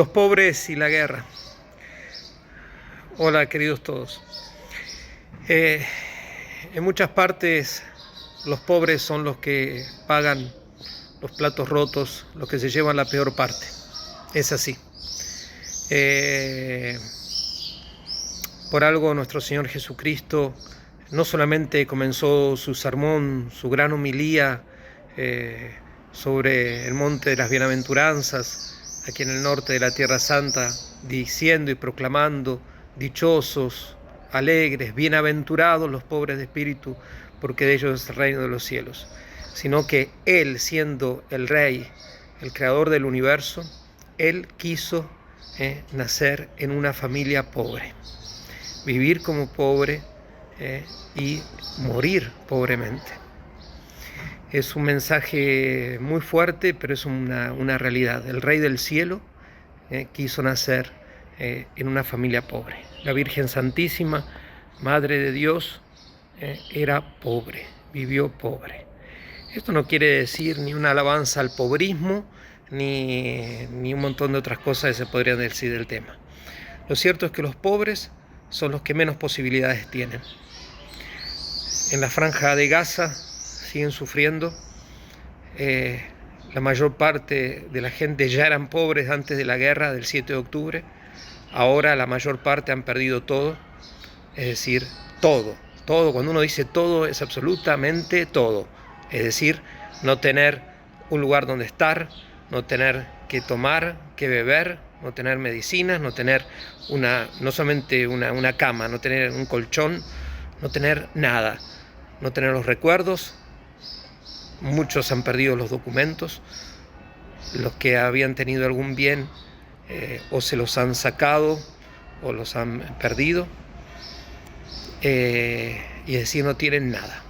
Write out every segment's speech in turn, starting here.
Los pobres y la guerra. Hola, queridos todos. En muchas partes los pobres son los que pagan los platos rotos, los que se llevan la peor parte. Es así. Por algo nuestro Señor Jesucristo no solamente comenzó su sermón, su gran homilía sobre el monte de las bienaventuranzas, aquí en el norte de la Tierra Santa, diciendo y proclamando: dichosos, alegres, bienaventurados los pobres de espíritu, porque de ellos es el reino de los cielos. Sino que Él, siendo el Rey, el Creador del universo, Él quiso nacer en una familia pobre, vivir como pobre y morir pobremente. Es un mensaje muy fuerte, pero es una realidad. El Rey del Cielo quiso nacer en una familia pobre. La Virgen Santísima, Madre de Dios, era pobre, vivió pobre. Esto no quiere decir ni una alabanza al pobrismo, ni un montón de otras cosas que se podrían decir del tema. Lo cierto es que los pobres son los que menos posibilidades tienen. En la franja de Gaza siguen sufriendo. La mayor parte de la gente ya eran pobres antes de la guerra del 7 de octubre. Ahora la mayor parte han perdido todo. Es decir, todo. Cuando uno dice todo, es absolutamente todo. Es decir, no tener un lugar donde estar, no tener que tomar, que beber, no tener medicinas, no tener no solamente una cama, no tener un colchón, no tener nada, no tener los recuerdos. Muchos han perdido los documentos. Los que habían tenido algún bien o se los han sacado o los han perdido. Y es decir, no tienen nada.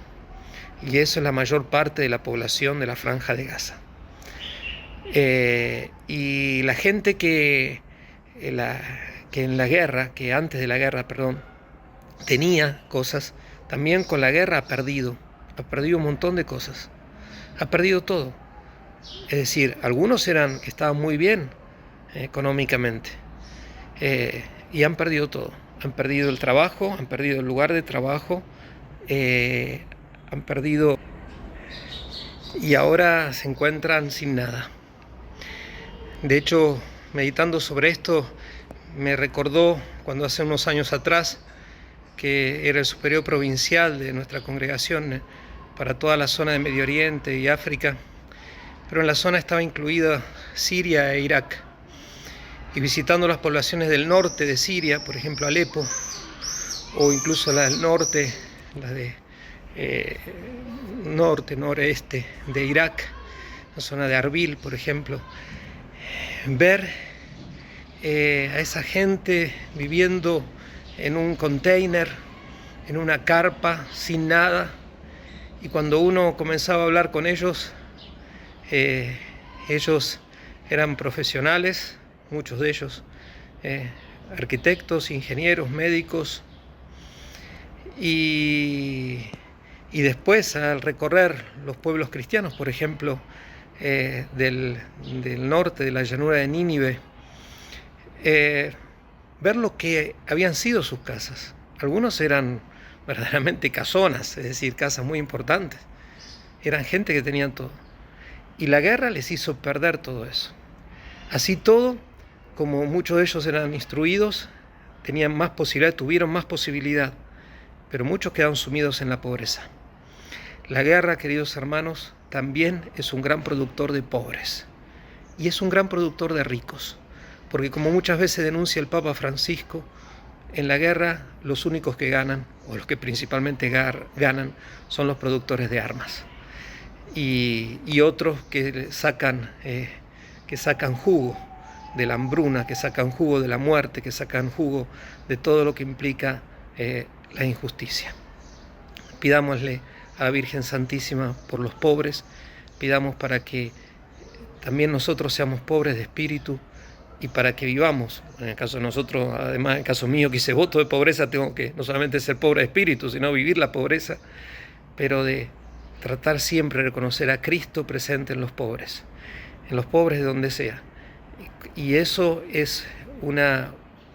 Y eso es la mayor parte de la población de la franja de Gaza. Y la gente que en la guerra, que antes de la guerra, tenía cosas, también con la guerra ha perdido un montón de cosas. Ha perdido todo. Es decir, algunos que estaban muy bien económicamente y han perdido todo. Han perdido el trabajo, han perdido el lugar de trabajo, han perdido y ahora se encuentran sin nada. De hecho, meditando sobre esto, me recordó cuando hace unos años atrás, que era el superior provincial de nuestra congregación para toda la zona de Medio Oriente y África, pero en la zona estaba incluida Siria e Irak. Y visitando las poblaciones del norte de Siria, por ejemplo Alepo, o incluso las del norte, las de noreste de Irak, la zona de Arbil, por ejemplo, ver a esa gente viviendo en un container, en una carpa, sin nada. Y cuando uno comenzaba a hablar con ellos, ellos eran profesionales, muchos de ellos arquitectos, ingenieros, médicos. Y después, al recorrer los pueblos cristianos, por ejemplo, del norte, de la llanura de Nínive, ver lo que habían sido sus casas. Algunos eran verdaderamente casonas, es decir, casas muy importantes. Eran gente que tenían todo. Y la guerra les hizo perder todo eso. Así todo, como muchos de ellos eran instruidos, tenían más posibilidad, tuvieron más posibilidad, pero muchos quedaron sumidos en la pobreza. La guerra, queridos hermanos, también es un gran productor de pobres y es un gran productor de ricos, porque como muchas veces denuncia el Papa Francisco, en la guerra los únicos que ganan, o los que principalmente ganan, son los productores de armas y otros que sacan jugo de la hambruna, que sacan jugo de la muerte, que sacan jugo de todo lo que implica la injusticia. Pidámosle a la Virgen Santísima por los pobres, pidamos para que también nosotros seamos pobres de espíritu y para que vivamos. En el caso de nosotros, además, en el caso mío, que hice voto de pobreza, tengo que no solamente ser pobre de espíritu, sino vivir la pobreza, pero de tratar siempre de reconocer a Cristo presente en los pobres de donde sea, Y eso es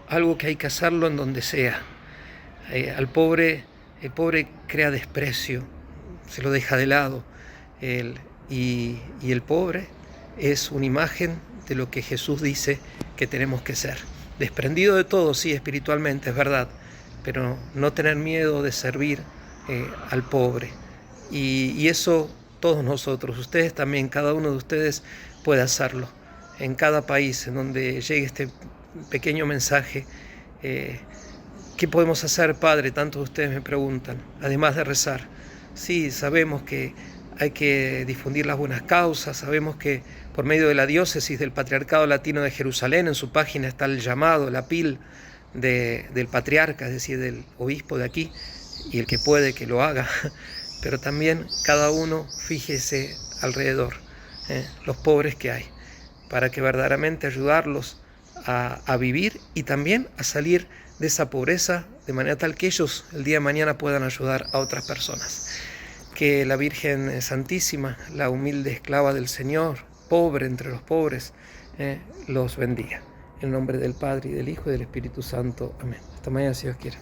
algo que hay que hacerlo en donde sea. El pobre crea desprecio, se lo deja de lado. Y el pobre es una imagen de lo que Jesús dice que tenemos que ser. Desprendido de todo, sí, espiritualmente, es verdad, pero no tener miedo de servir al pobre. Y eso todos nosotros, ustedes también, cada uno de ustedes puede hacerlo. En cada país en donde llegue este pequeño mensaje, ¿qué podemos hacer, Padre? Tantos de ustedes me preguntan, además de rezar. Sí, sabemos que hay que difundir las buenas causas, sabemos que por medio de la diócesis del Patriarcado Latino de Jerusalén, en su página está el llamado, la PIL del patriarca, es decir, del obispo de aquí, y el que puede que lo haga, pero también cada uno fíjese alrededor, los pobres que hay, para que verdaderamente ayudarlos a vivir y también a salir de esa pobreza, de manera tal que ellos el día de mañana puedan ayudar a otras personas. Que la Virgen Santísima, la humilde esclava del Señor, pobre entre los pobres, los bendiga. En nombre del Padre, y del Hijo, y del Espíritu Santo. Amén. Hasta mañana, si Dios quiere.